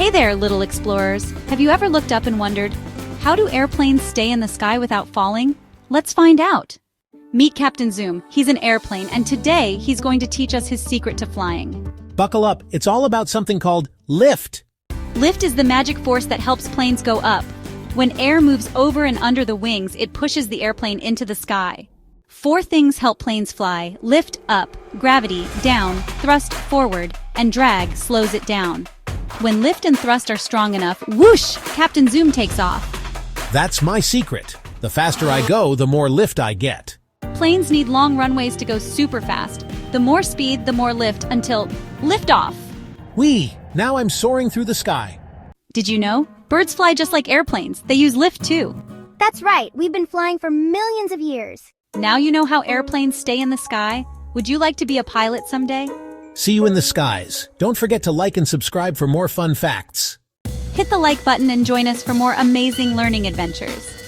Hey there, little explorers. Have you ever looked up and wondered, how do airplanes stay in the sky without falling? Let's find out. Meet Captain Zoom. He's an airplane, and today he's going to teach us his secret to flying. Buckle up, it's all about something called lift. Lift is the magic force that helps planes go up. When air moves over and under the wings, it pushes the airplane into the sky. 4 things help planes fly: lift up, gravity down, thrust forward, and drag slows it down. When lift and thrust are strong enough, whoosh, Captain Zoom takes off. That's my secret. The faster I go, the more lift I get. Planes need long runways to go super fast. The more speed, the more lift, until liftoff. Whee! Now I'm soaring through the sky. Did you know? Birds fly just like airplanes. They use lift too. That's right, we've been flying for millions of years. Now you know how airplanes stay in the sky? Would you like to be a pilot someday? See you in the skies. Don't forget to like and subscribe for more fun facts. Hit the like button and join us for more amazing learning adventures.